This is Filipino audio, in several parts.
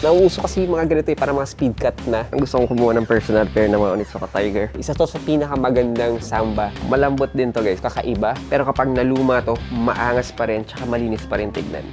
Nauuso kasi yung mga ganito para mga speed cut na. Ang gusto kong kumuha ng personal pair ng mga Onitsuka Tiger. Isa to sa pinakamagandang Samba. Malambot din to guys, kakaiba. Pero kapag naluma to, maangas pa rin, tsaka malinis pa rin tignan.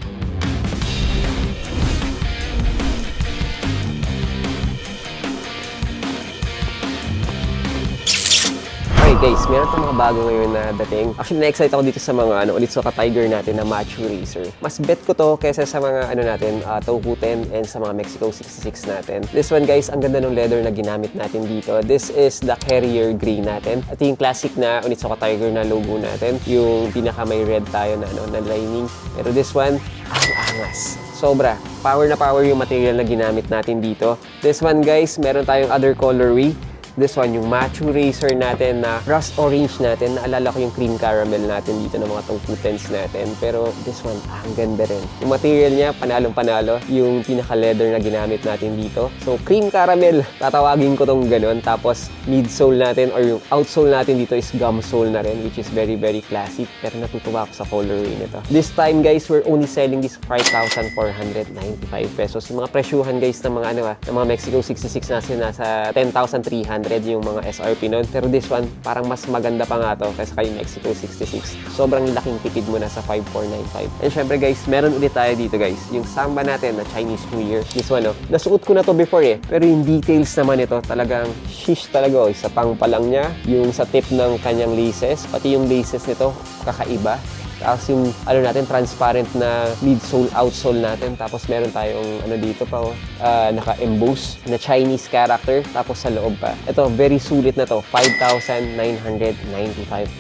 Okay guys, meron tayong mga bago ngayon na dating. Actually, na-excite ako dito sa mga Onitsuka Tiger natin na Machu Racer. Mas bet ko to kaysa sa mga natin, Toku-10 and sa mga Mexico 66 natin. This one guys, ang ganda ng leather na ginamit natin dito. This is the Carrier Grey natin. At yung classic na Onitsuka Tiger na logo natin. Yung pinaka may red tayo na lining. Pero this one, ang angas. Sobra. Power na power yung material na ginamit natin dito. This one guys, meron tayong other colorway. This one, yung Machu Racer natin na rust orange natin. Naalala ko yung cream caramel natin dito ng mga Toku-10s natin. Pero this one, ang ganda rin. Yung material niya, panalong-panalo. Yung pinaka-leather na ginamit natin dito. So, cream caramel. Tatawagin ko tong ganun. Tapos, midsole natin or yung outsole natin dito is gum sole na rin, which is very, very classic. Pero natutuwa ako sa colorway nito. This time, guys, we're only selling this 5,495 pesos. Yung mga presyuhan, guys, ng mga, ng mga Mexico 66 natin, nasa 10,300 yung mga SRP nun. Pero this one, parang mas maganda pa nga to kaysa kay Mexico 66. Sobrang laking tipid mo na sa 5,495. And syempre guys, meron ulit tayo dito guys. Yung Samba natin na Chinese New Year. This one, nasuot ko na to before Pero yung details naman ito, talagang shish talaga. Sa pang pa lang niya, yung sa tip ng kanyang laces, pati yung laces nito, kakaiba. Tapos yung natin, transparent na midsole, outsole natin. Tapos meron tayong dito pa, naka-emboss na Chinese character. Tapos sa loob pa. Ito, very sulit na to. 5,995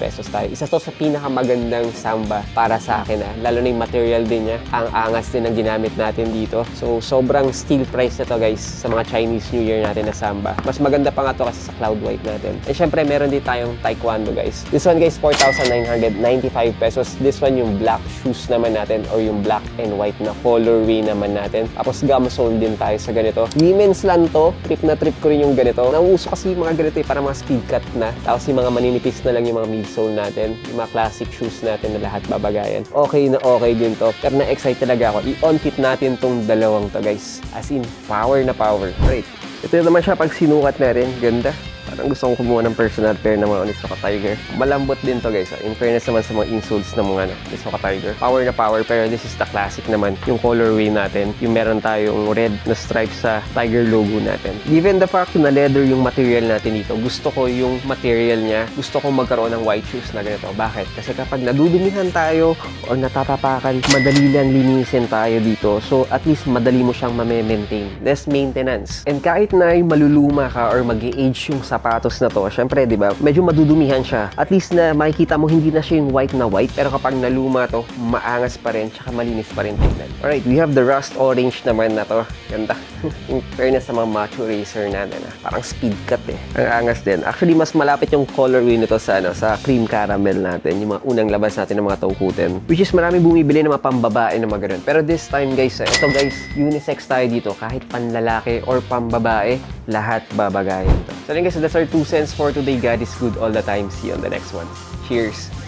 pesos tayo. Isa to sa pinakamagandang Samba para sa akin. Lalo na yung material din niya. Ang angas din ang ginamit natin dito. So, sobrang steal price na to guys sa mga Chinese New Year natin na Samba. Mas maganda pa nga to kasi sa Cloud White natin. And syempre, meron din tayong Taekwondo guys. This one guys, 4,995 pesos. This one yung black shoes naman natin or yung black and white na colorway naman natin. Tapos gum sole din tayo sa ganito. Women's lang to. Trip na trip ko rin yung ganito. Nauuso kasi yung mga ganito para mga speed cut na. Tapos yung mga maninipis na lang yung mga midsole natin. Yung mga classic shoes natin na lahat babagayan. Okay na okay din to. Pero na-excite talaga ako. I-on-fit natin tong dalawang to guys. As in, power na power. Right. Ito naman siya pag sinukat na rin. Ganda. Parang gusto kong kumuha ng personal pair ng mga Onitsuka Tiger. Malambot din to guys. In fairness naman sa mga insoles ng mga Onitsuka Tiger. Power na power, pero this is the classic naman. Yung colorway natin, yung meron tayong red na stripe sa Tiger logo natin. Given the fact na leather yung material natin dito, gusto ko yung material niya. Gusto kong magkaroon ng white shoes na ganito. Bakit? Kasi kapag nadudumihan tayo o natatapakan, madali lang linisin tayo dito. So at least madali mo siyang mame-maintain. Less maintenance. And kahit na yung maluluma ka or mag-age yung sapatos na to, syempre, di ba, medyo madudumihan siya. At least na makikita mo hindi na siya yung white na white, pero kapag naluma to, maangas pa rin, tsaka malinis pa rin tignan. Alright, we have the rust orange naman na to. Ganda. In fairness sa mga Machu Racer natin, parang speed cut Ang angas din. Actually, mas malapit yung colorway nito sa, sa cream caramel natin, yung mga unang labas natin ng mga Toku-10. Which is marami bumibili ng mga pambabae na mga ganun. Pero this time guys, ito guys, unisex tayo dito. Kahit panlalaki or pambabae, lahat babagayan to. So then guys, that's our 2 cents for today. God is good all the time. See you on the next one. Cheers!